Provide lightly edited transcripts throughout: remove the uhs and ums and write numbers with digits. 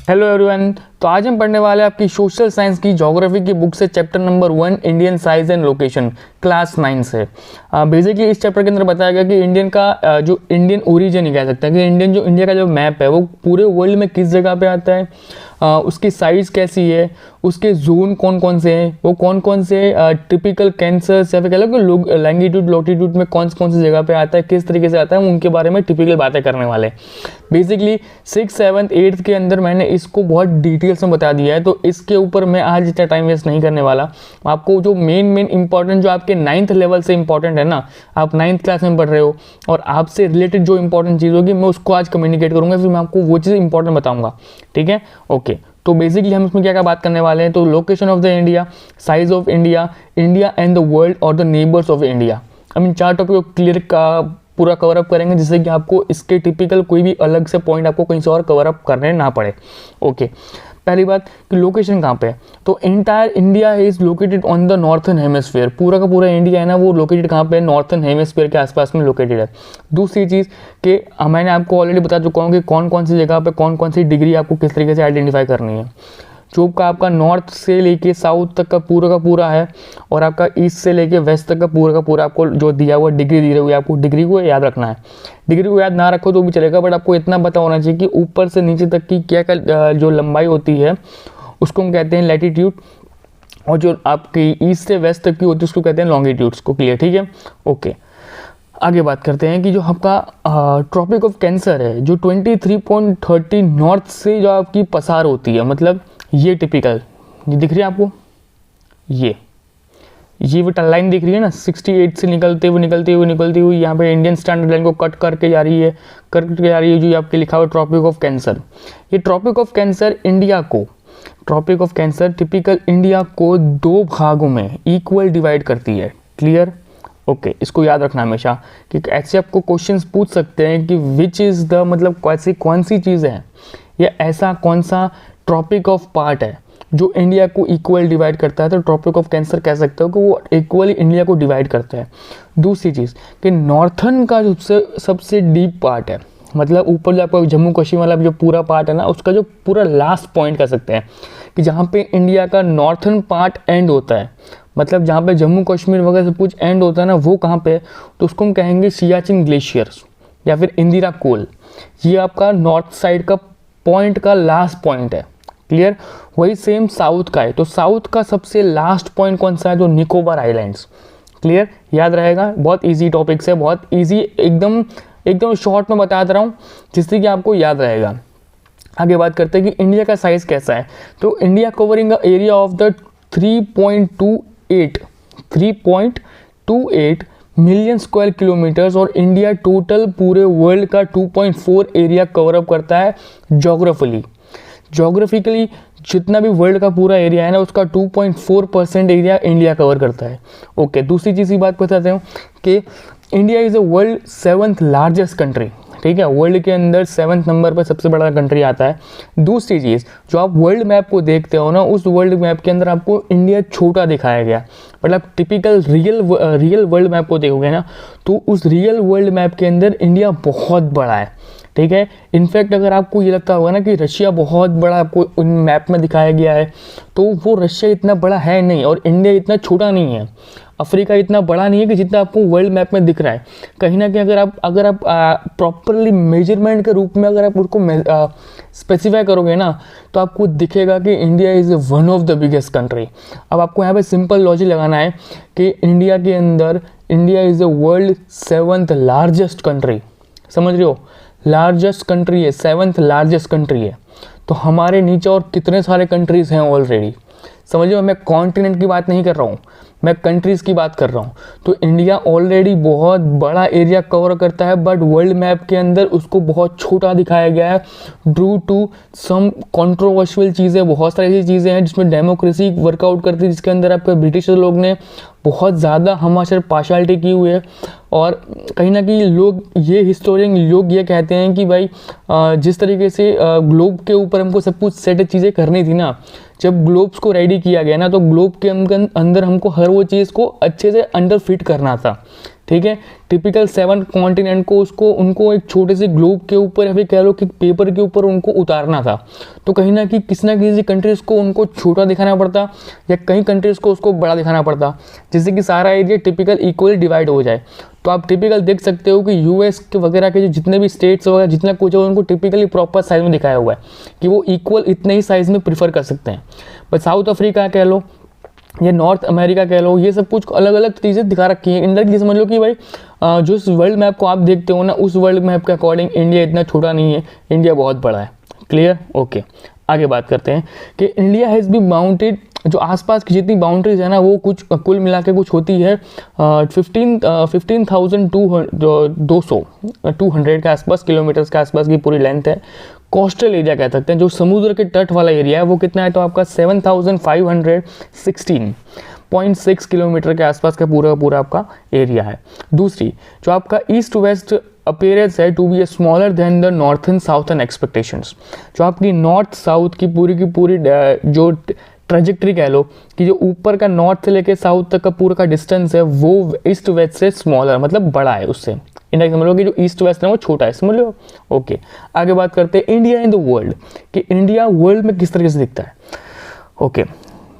Hello everyone. तो आज हम पढ़ने वाले हैं आपकी सोशल साइंस की ज्योग्राफी की बुक से chapter number 1 Indian size and location class 9 से। बेसिकली इस चैप्टर के अंदर बताया गया कि इंडियन का जो इंडियन ओरिजिन ही कह सकते हैं कि इंडियन जो इंडिया का जो मैप है वो पूरे वर्ल्ड में किस जगह पे आता है, उसकी साइज़ कैसी है, उसके जोन कौन कौन से हैं, वो कौन कौन से टिपिकल कैंसर्स या फिर कह लो कि लैंगिट्यूड लॉटिट्यूड में कौन सी जगह पे आता है, किस तरीके से आता है, उनके बारे में टिपिकल बातें करने वाले। बेसिकली 6, 7, 8 के अंदर मैंने इसको बहुत डिटेल्स में बता दिया है, तो इसके ऊपर मैं आज इतना टाइम वेस्ट नहीं करने वाला। आपको जो मेन इंपॉर्टेंट जो आपके 9th लेवल से इंपॉर्टेंट है ना, आप 9th क्लास में पढ़ रहे हो और आपसे रिलेटेड जो इंपॉर्टेंट चीज़ होगी मैं उसको आज कम्युनिकेट करूँगा, फिर मैं आपको वो चीज़ इंपॉर्टेंट बताऊँगा। ठीक है, ओके। तो बेसिकली हम इसमें क्या क्या बात करने वाले हैं, तो location of the India, size of India, India and the world और द नेबर्स ऑफ इंडिया। हम इन 4 टॉपिक को क्लियर का पूरा कवर अप करेंगे जिससे कि आपको इसके टिपिकल कोई भी अलग से पॉइंट आपको कहीं से और कवर अप करने ना पड़े। ओके, पहली बात कि लोकेशन कहाँ पे है, तो entire India is located on the northern hemisphere. पूरा का पूरा इंडिया है ना वो लोकेटेड कहाँ पे है, नॉर्थन हेमिस्फीयर के आसपास में लोकेटेड है। दूसरी चीज़ कि मैंने आपको ऑलरेडी बता चुका हूँ कि कौन कौन सी जगह पे कौन कौन सी डिग्री आपको किस तरीके से आइडेंटिफाई करनी है। जो आपका नॉर्थ से लेके साउथ तक का पूरा है और आपका ईस्ट से लेके वेस्ट तक का पूरा आपको जो दिया हुआ डिग्री दी हुई है, आपको डिग्री को याद रखना है। डिग्री को याद ना रखो तो भी चलेगा, बट आपको इतना पता होना चाहिए कि ऊपर से नीचे तक की क्या जो लंबाई होती है उसको हम कहते हैं लैटिट्यूड, और जो आपकी ईस्ट से वेस्ट तक की होती है उसको कहते हैं लॉन्गिट्यूड्स को। क्लियर, ठीक है, ओके। आगे बात करते हैं कि जो आपका ट्रॉपिक ऑफ कैंसर है जो 23.30 नॉर्थ से जो आपकी पसार होती है, मतलब ये टिपिकल, ये दिख रही है आपको, ये विटल लाइन दिख रही है ना, 68 से निकलते हुए यहाँ पे इंडियन स्टैंडर्ड लाइन को कट करके जा रही है जो आपके लिखा हुआ ट्रॉपिक ऑफ कैंसर। ये tropic of cancer typical India को 2 भागों में इक्वल डिवाइड करती है। Clear, okay. इसको याद रखना हमेशा कि ऐसे आपको क्वेश्चंस पूछ सकते हैं कि विच इज़ द, मतलब कौन सी चीज़ है या ऐसा कौन सा ट्रॉपिक ऑफ पार्ट है जो इंडिया को इक्वल डिवाइड करता है, तो ट्रॉपिक ऑफ कैंसर कह सकते हो कि वो इक्वली इंडिया को डिवाइड करता है। दूसरी चीज़ कि नॉर्थन का जो सबसे डीप पार्ट है, मतलब ऊपर जो आपका जम्मू कश्मीर वाला जो पूरा पार्ट है ना, उसका जो पूरा लास्ट पॉइंट कह सकते हैं कि जहाँ पे इंडिया का नॉर्थन पार्ट एंड होता है, मतलब जहाँ पे जम्मू कश्मीर वगैरह सब कुछ एंड होता है ना, वो कहाँ पे है, तो उसको हम कहेंगे सियाचिन ग्लेशियर्स या फिर इंदिरा कोल। ये आपका नॉर्थ साइड का पॉइंट का लास्ट पॉइंट है। क्लियर, वही सेम साउथ का है, तो साउथ का सबसे लास्ट पॉइंट कौन सा है, जो निकोबार आइलैंड्स। क्लियर, याद रहेगा, बहुत इजी टॉपिक्स है, बहुत इजी, एकदम शॉर्ट में बता रहा हूँ जिससे कि आपको याद रहेगा। आगे बात करते हैं कि इंडिया का साइज कैसा है, तो India covering area of the 3.28 million square kilometres, और इंडिया टोटल पूरे वर्ल्ड का 2.4 एरिया कवर अप करता है जोग्राफिकली जितना भी वर्ल्ड का पूरा एरिया है ना उसका 2.4% एरिया इंडिया कवर करता है। ओके, दूसरी चीज़ की बात बताते हैं कि India is a world 7th largest country. ठीक है, वर्ल्ड के अंदर 7th नंबर पर सबसे बड़ा कंट्री आता है। दूसरी चीज़, जो आप वर्ल्ड मैप को देखते हो ना, उस वर्ल्ड मैप के अंदर आपको इंडिया छोटा दिखाया गया, मतलब टिपिकल रियल वर्ल्ड मैप को देखोगे ना तो उस रियल वर्ल्ड मैप के अंदर इंडिया बहुत बड़ा है। ठीक है, इनफैक्ट अगर आपको ये लगता होगा ना कि रशिया बहुत बड़ा आपको उन मैप में दिखाया गया है, तो वो रशिया इतना बड़ा है नहीं और इंडिया इतना छोटा नहीं है, अफ्रीका इतना बड़ा नहीं है कि जितना आपको वर्ल्ड मैप में दिख रहा है। कहीं ना कहीं अगर आप प्रॉपरली मेजरमेंट के रूप में अगर आप उसको स्पेसिफाई करोगे ना तो आपको दिखेगा कि India is one of the biggest country. अब आपको यहाँ पे सिंपल लॉजिक लगाना है कि इंडिया के अंदर India is the world 7th largest country, समझ रहे हो, लार्जेस्ट कंट्री है, 7th लार्जेस्ट कंट्री है। तो हमारे नीचे और कितने सारे कंट्रीज़ हैं ऑलरेडी, समझिए। मैं कॉन्टिनेंट की बात नहीं कर रहा हूँ, मैं कंट्रीज़ की बात कर रहा हूँ। तो इंडिया ऑलरेडी बहुत बड़ा एरिया कवर करता है, बट वर्ल्ड मैप के अंदर उसको बहुत छोटा दिखाया गया है ड्यू टू सम कंट्रोवर्शियल चीज़ें। बहुत सारी ऐसी चीज़ें हैं जिसमें डेमोक्रेसी वर्कआउट करती है, जिसके अंदर आपके ब्रिटिश लोग ने बहुत ज़्यादा हमारे पार्शियलिटी की हुई है। और कहीं ना कहीं लोग ये हिस्टोरियन लोग ये कहते हैं कि भाई जिस तरीके से ग्लोब के ऊपर हमको सब कुछ सेट चीज़ें करनी थी ना, जब ग्लोब्स को रेडी किया गया ना तो ग्लोब के अंदर हमको हर वो चीज़ को अच्छे से अंडर फिट करना था। ठीक है। टिपिकल 7 कॉन्टिनेंट को उनको एक छोटे से ग्लोब के ऊपर या फिर कह लो कि पेपर के ऊपर उनको उतारना था, तो कहीं ना किसी कंट्रीज़ को उनको छोटा दिखाना पड़ता या कई कंट्रीज़ को उसको बड़ा दिखाना पड़ता, जिससे कि सारा एरिया टिपिकल इक्वली डिवाइड हो जाए। तो आप टिपिकल देख सकते हो कि यूएस के वगैरह के जो जितने भी स्टेट्स वगैरह जितना कुछ है उनको टिपिकली प्रॉपर साइज में दिखाया हुआ है कि वो इक्वल इतने ही साइज में प्रीफर कर सकते हैं। बट साउथ अफ्रीका कह लो या नॉर्थ अमेरिका कह लो, ये सब कुछ अलग अलग चीज़ें दिखा रखी हैं। इंडायरेक्टली समझ लो कि भाई जो इस वर्ल्ड मैप को आप देखते हो ना, उस वर्ल्ड मैप के अकॉर्डिंग इंडिया इतना छोटा नहीं है, इंडिया बहुत बड़ा है। क्लियर? ओके, आगे बात करते हैं कि इंडिया हैज़ बी बाउंडेड, जो आसपास की जितनी बाउंड्रीज है ना वो कुछ कुल मिला के कुछ होती है 15,200 के आसपास किलोमीटर्स के आसपास की पूरी लेंथ है। कोस्टल एरिया कह सकते हैं, जो समुद्र के तट वाला एरिया है वो कितना है, तो आपका 7,516.6 किलोमीटर के आसपास का पूरा आपका एरिया है। दूसरी जो आपका ईस्ट वेस्ट अपीयरेंस है to be smaller than the northern southern expectations, जो आपकी नॉर्थ साउथ की पूरी जो ट्रेजेक्ट्री कह लो कि जो ऊपर का नॉर्थ से लेके साउथ तक का पूरा का डिस्टेंस है वो ईस्ट वेस्ट से स्मॉलर मतलब बड़ा है उससे। इंडिया समझ लो कि जो ईस्ट वेस्ट है वो छोटा है, समझ लो। ओके, आगे बात करते हैं इंडिया इन द वर्ल्ड, कि इंडिया वर्ल्ड में किस तरीके से दिखता है। ओके,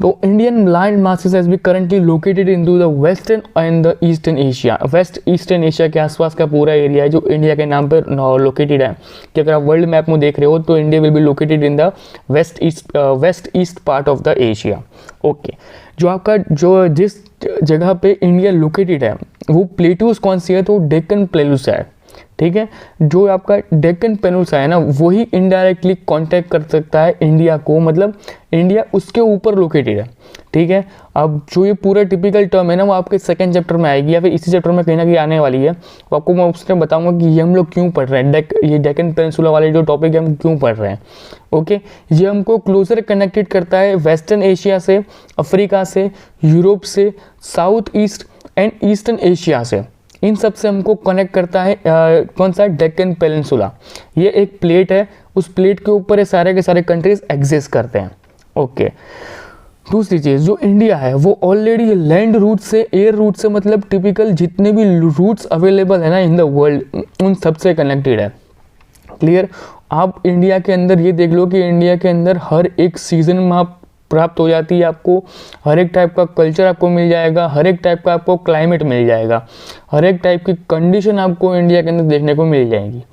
तो Indian land masses has be currently located into the western and the eastern Asia, west eastern Asia के आसपास का पूरा एरिया है जो इंडिया के नाम पर लोकेटेड है। कि अगर आप वर्ल्ड मैप में देख रहे हो तो India will be located in the west east part of the Asia. Okay, जो आपका जो जिस जगह पे इंडिया लोकेटेड है वो प्लेटूज कौन सी है, तो डेक्कन प्लेटूज है। ठीक है, जो आपका डेक्कन पेनिनसुला है ना वही इनडायरेक्टली कांटेक्ट कर सकता है इंडिया को, मतलब इंडिया उसके ऊपर लोकेटेड है। ठीक है, अब जो ये पूरा टिपिकल टर्म है ना वो आपके सेकंड चैप्टर में आएगी या फिर इसी चैप्टर में कहीं ना कहीं आने वाली है। तो आपको मैं उसमें बताऊंगा कि ये हम लोग क्यों पढ़ रहे हैं, ये डेक्कन पेनिनसुला वाले जो टॉपिक है हम क्यों पढ़ रहे हैं। ओके, ये हमको क्लोजर कनेक्टेड करता है वेस्टर्न एशिया से, अफ्रीका से, यूरोप से, south east and eastern Asia से, इन सब से हमको कनेक्ट करता है कौन सा, डेक्कन पेनिनसुला। ये एक प्लेट है, उस प्लेट के ऊपर ये सारे के सारे कंट्रीज एग्जिस्ट करते हैं। ओके, दूसरी चीज़ जो इंडिया है वो ऑलरेडी लैंड रूट से, एयर रूट से, मतलब टिपिकल जितने भी रूट्स अवेलेबल है ना इन द वर्ल्ड उन सब से कनेक्टेड है। क्लियर? आप इंडिया के अंदर ये देख लो कि इंडिया के अंदर हर एक सीजन में आप प्राप्त हो जाती है, आपको हर एक टाइप का कल्चर आपको मिल जाएगा, हर एक टाइप का आपको क्लाइमेट मिल जाएगा, हर एक टाइप की कंडीशन आपको इंडिया के अंदर देखने को मिल जाएगी।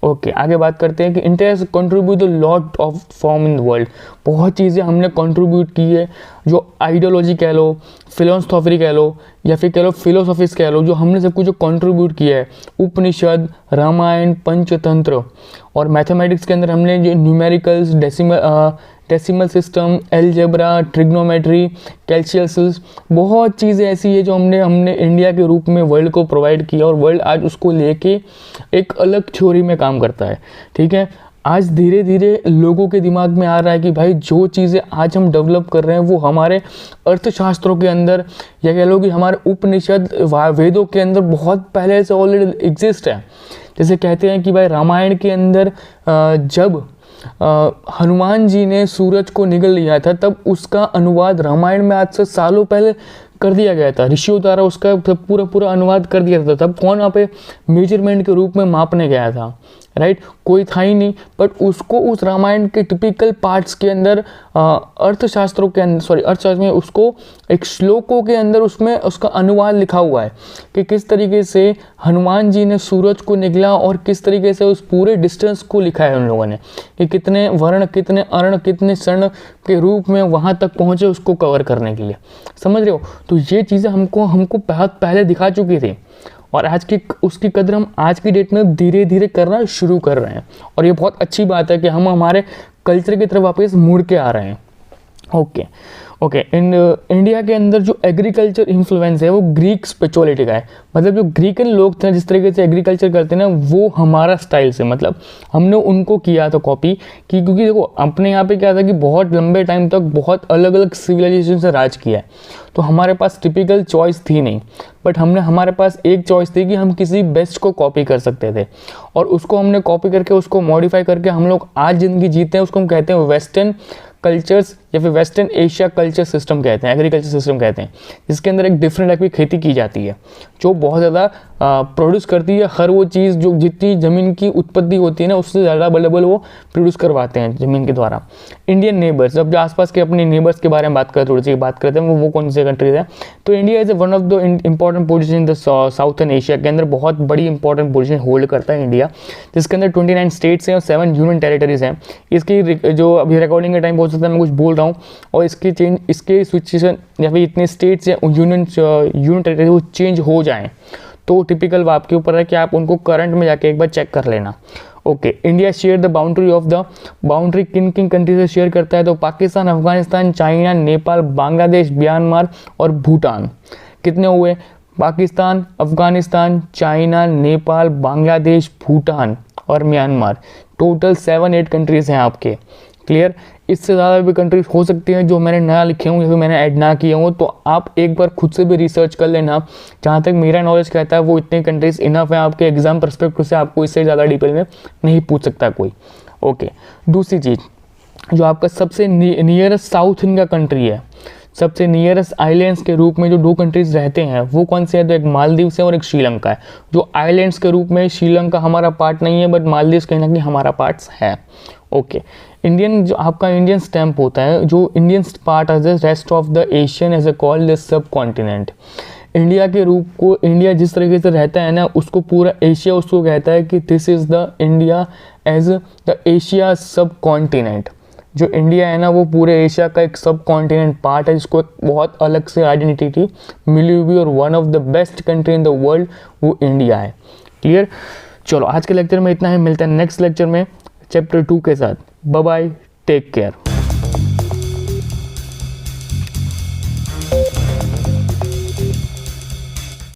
ओके, आगे बात करते हैं कि India has contribute the lot of form in the world, बहुत चीज़ें हमने कंट्रीब्यूट की है, जो आइडियोलॉजी कह लो, फिलोसफी कह लो या फिर कह लो फिलोसफीज कह लो, जो हमने सब कुछ जो कंट्रीब्यूट किया है, उपनिषद, रामायण, पंचतंत्र और मैथमेटिक्स के अंदर हमने जो numericals, decimal system, algebra, trigonometry, calculus, बहुत चीज़ें ऐसी है जो हमने इंडिया के रूप में वर्ल्ड को प्रोवाइड किया और वर्ल्ड आज उसको लेके एक अलग थ्योरी में काम करता है। ठीक है, आज धीरे धीरे लोगों के दिमाग में आ रहा है कि भाई जो चीज़ें आज हम डेवलप कर रहे हैं वो हमारे अर्थशास्त्रों के अंदर या कह लो कि हमारे उपनिषद वेदों के अंदर बहुत पहले से ऑलरेडी एग्जिस्ट है। जैसे कहते हैं कि भाई रामायण के अंदर जब हनुमान जी ने सूरज को निगल लिया था तब उसका अनुवाद रामायण में आज से सालों पहले कर दिया गया था, ऋषियों द्वारा उसका पूरा अनुवाद कर दिया था। तब कौन वहाँ पे मेजरमेंट के रूप में मापने गया था, राइट? कोई था ही नहीं, बट उसको उस रामायण के टिपिकल पार्ट्स के अंदर अर्थशास्त्रों के अंदर अर्थशास्त्र में उसको एक श्लोकों के अंदर उसमें उसका अनुवाद लिखा हुआ है कि किस तरीके से हनुमान जी ने सूरज को निगला और किस तरीके से उस पूरे डिस्टेंस को लिखा है उन लोगों ने कि कितने वर्ण, कितने अर्ण, कितने क्षण के रूप में वहाँ तक पहुँचे उसको कवर करने के लिए। समझ रहे हो? तो ये चीज़ें हमको बहुत पहले दिखा चुकी थी और आज की उसकी कदर हम आज की डेट में धीरे धीरे करना शुरू कर रहे हैं और ये बहुत अच्छी बात है कि हम हमारे कल्चर की तरफ वापस मुड़ के आ रहे हैं। ओके, इंडिया के अंदर जो एग्रीकल्चर इन्फ्लुएंस है वो ग्रीक स्पिरिचुअलिटी का है। मतलब जो ग्रीकन लोग थे जिस तरीके से एग्रीकल्चर करते हैं ना वो हमारा स्टाइल से, मतलब हमने उनको किया था कॉपी कि क्योंकि देखो अपने यहाँ पे क्या था कि बहुत लंबे टाइम तक बहुत अलग अलग सिविलाइजेशन से राज किया है, तो हमारे पास टिपिकल चॉइस थी नहीं, बट हमारे पास एक चॉइस थी कि हम किसी बेस्ट को कॉपी कर सकते थे और उसको हमने कॉपी करके उसको मॉडिफाई करके हम लोग आज ज़िंदगी जीते हैं। उसको हम कहते हैं वेस्टर्न कल्चर्स या फिर वेस्टर्न एशिया कल्चर सिस्टम कहते हैं, एग्रीकल्चर सिस्टम कहते हैं, जिसके अंदर एक डिफरेंट टाइप की खेती की जाती है जो बहुत ज़्यादा प्रोड्यूस करती है। हर वो चीज़ जो जितनी ज़मीन की उत्पत्ति होती है ना उससे ज़्यादा डबल वो प्रोड्यूस करवाते हैं ज़मीन के द्वारा। इंडियन नेबर्स, अब जो आसपास के अपने नेबर्स के बारे में बात करें, थोड़ी सी बात करते हैं वो कौन से कंट्रीज हैं। तो India is one of the important position in the southern Asia के अंदर बहुत बड़ी इंपॉर्टेंट पोजीशन होल्ड करता है इंडिया, जिसके अंदर 29 स्टेट्स हैं और 7 यूनियन टेरिटरीज हैं। इसकी जो अभी रिकॉर्डिंग का टाइम हो सकता है मैं कुछ बोल रहा हूँ और इसके सिचुएशन या फिर इतने स्टेट्स या यूनियन टेरिटरी वो चेंज हो जाएँ तो टिपिकल आपके ऊपर है कि आप उनको करंट में जाके एक बार चेक कर लेना। Okay, India share the boundary किन किन कंट्री से शेयर करता है, तो पाकिस्तान, अफगानिस्तान, चाइना, नेपाल, बांग्लादेश, म्यांमार और भूटान। कितने हुए? पाकिस्तान, अफगानिस्तान, चाइना, नेपाल, बांग्लादेश, भूटान और म्यांमार। टोटल 7-8 कंट्रीज हैं आपके। क्लियर? इससे ज़्यादा भी कंट्रीज हो सकती हैं जो मैंने नया लिखे हूँ या फिर मैंने ऐड ना किए हों, तो आप एक बार खुद से भी रिसर्च कर लेना। जहाँ तक मेरा नॉलेज कहता है वो इतने कंट्रीज इनफ है आपके एग्जाम पर्सपेक्टिव से, आपको इससे ज़्यादा डिटेल में नहीं पूछ सकता कोई। ओके, दूसरी चीज़ जो आपका सबसे नियरेस्ट साउथ इंडिया कंट्री है, सबसे नियरेस्ट आइलैंड्स के रूप में जो 2 कंट्रीज रहते हैं वो कौन से हैं, तो एक मालदीव्स है और एक श्रीलंका है। जो आइलैंड्स के रूप में श्रीलंका हमारा पार्ट नहीं है, बट मालदीव्स कहीं ना कहीं हमारा पार्ट है। ओके, इंडियन जो आपका इंडियन स्टैम्प होता है, जो Indian part as the rest of the Asian as a called the subcontinent. India के रूप को इंडिया जिस तरीके से रहता है ना, उसको पूरा एशिया उसको कहता है कि this is the India as the Asia subcontinent. जो इंडिया है ना वो पूरे एशिया का एक सब कॉन्टिनेंट पार्ट है, जिसको एक बहुत अलग से आइडेंटिटी मिली हुई और one of the best country in the world वो इंडिया है। क्लियर? चलो आज के लेक्चर में इतना ही, मिलते हैं नेक्स्ट लेक्चर में चैप्टर 2 के साथ। Bye bye, take care.